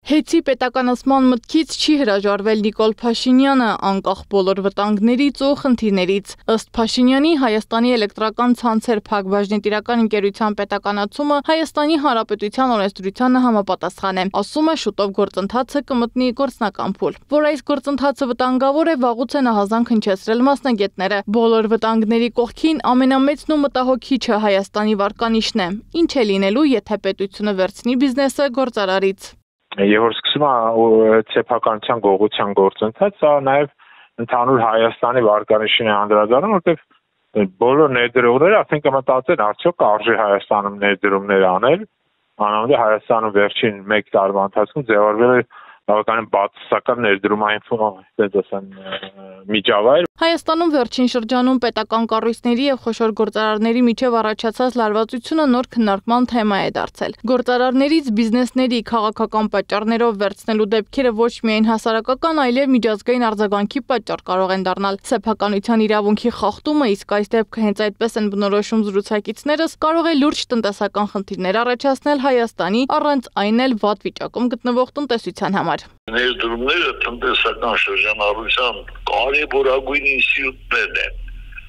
Հեծի պետականացման մտքից չի հրաժարվել Նիկոլ Փաշինյանը, անկախ բոլոր վտանգներից ու խնդիրներից։ Ըստ Փաշինյանի, Հայաստանի էլեկտրական ցանցեր Փակ բաժնետիրական ընկերության պետականացումը Հայաստանի Հանրապետության օրենսդրությանը համապատասխան է, ասում է շուտով գործընթացը կմտնի գործնական փուլ։ Որ այս գործընթացը վտանգավոր է, վաղուց են ահազանգ հնչեցրել մասնագետները։ Բոլոր վտանգների կողքին ամենամեծն ու մտահոգիչը Հայաստանի վարկանիշն է։ Ինչ է լինելու, եթե պետությունը վերցնի բիզնեսը գործարարից։ Եվ որ սկսում է սեփականության գողության գործընթաց, սա նաև ընդհանուր Հայաստանի վարկանիշին է անդրադառնում, որտեղ բոլոր ներդրողները արդեն կմտածեն, արդյոք կարժի Հայաստանում ներդրումներ անել, անամենը Հայաստանում վերջին 1 տարվա ընթացքում ձևավորվել է բավականին բացասական ներդրումային միջավայր։ Հայաստանում վերջին շրջանում պետական կառույցների եւ խոշոր գործարարների միջև առաջացած լարվածությունը նոր քննարկման թեմա է դարձել։ Գործարարներից բիզնեսների քաղաքական պատճառներով վերցնելու դեպքերը ոչ միայն հասարակական, այլև միջազգային արձագանքի պատճառ կարող են դառնալ։ Սեփականության իրավունքի խախտումը, իսկ այս դեպքը հենց այդպես են բնորոշում զրուցակիցներս, կարող է լուրջ տնտեսական խնդիրներ առաջացնել Հայաստանի առանց այն էլ վատ վիճակում գտնվող տնտեսության համար։ Ներդրումները տնտեսական շրջանառության կարևորագույն ինստիտուտներն են։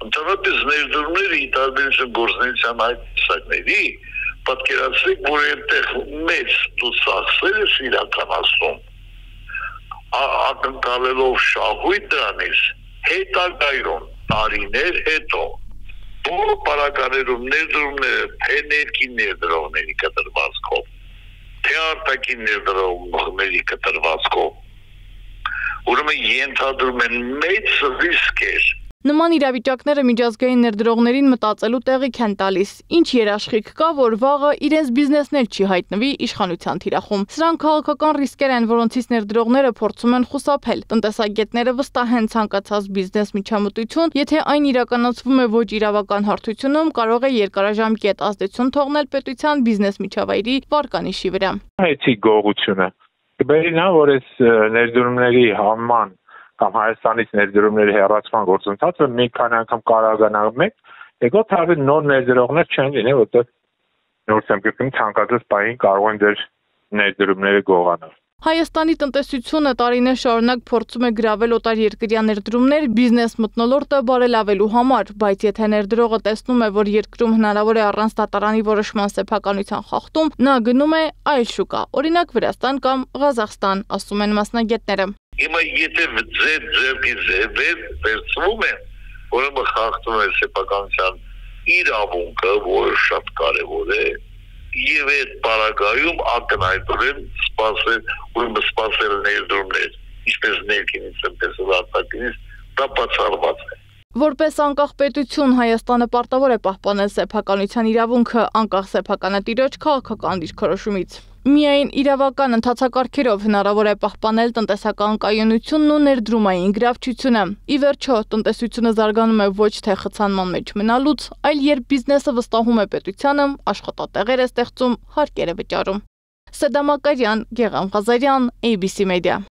Ընդհանրապես ներդրումները ի տարբերություն գործունեության այդ տեսակների, պատկերացրեք, որ այնտեղ մեծ ծախսեր է իրականացնում, ակնկալելով շահույթ դրանից, հետագայում տարիներ հետո, բոլոր պարագաներում ներդրումները թե ներքին ներդրողների կտրվածքով, թե արտաքին ներդրողների կտրվածքով, ուրեմն ենթադրում են մեծ ռիսկեր։ Նման իրավիճակները միջազգային ներդրողներին մտածելու տեղիք են տալիս, ինչ երաշխիք կա, որ վաղը իրենց բիզնեսն էլ չի հայտնվի իշխանության թիրախում։ Սրանք քաղաքական ռիսկեր են, որոնցից ներդրողները փորձում են խուսափել։ Տնտեսագետները վստահ են ցանկացած բիզնես միջամտություն, եթե այն իրականացվում է ոչ իրավական հարթությունում, կարող է երկարաժամկետ ազդեցություն թողնել պետության բիզնես միջավայրի վարկանիշի վրա։ Հեծի գողությունը կբերի նա, որ այս ներդրումների համման կամ Հայաստանից ներդրումների հեռացման գործընթացը մի քանի անգամ կարողանա մեկ, եկոտ հավեն նոր ներդրողներ չեն լինի, որտեղ նոր սեմքերում ցանկացած պահին կարող են դեր ներդրումները գողանալ։ Հայաստանի տնտեսությունը տարիներ շարունակ փորձում է գրավել օտարերկրյա ներդրումներ բիզնես մթնոլորտը բարելավելու համար, բայց եթե ներդրողը տեսնում է, որ երկրում հնարավոր է առանց դատարանի որոշման սեփականության խախտում, նա գնում է այլ շուկա, օրինակ Վրաստան կամ Ղազախստան, ասում են մասնագետները։ Հիմա եթե ձերքի վերցվում են, ուրեմն խախտում է սեփականության իրավունքը, որը շատ կարևոր է, եւ այդ պարագայում ակնհայտորեն սպասել ներդրումներ, ինչպես ներքինից, այնպես էլ արտաքինից, դա բացառված է։ Որպես անկախ պետություն Հայաստանը պարտավոր է պահպանել սեփականության իրավունքը անկախ սեփականատիրոջ քաղաքական դիրքորոշումից։ Միայն իրավական ընթացակարգերով հնարավոր է պահպանել տնտեսական կայունությունն ու ներդրումային գրավչությունը։ Ի վերջո, տնտեսությունը զարգանում է ոչ թե խցանման մեջ մնալուց, այլ երբ բիզնեսը վստահում է պետությանը, աշխատատեղեր է ստեղծում, հարկեր է վճարում։ Սեդա Մակարյան, Գեղամ Ղազարյան, ABC Media։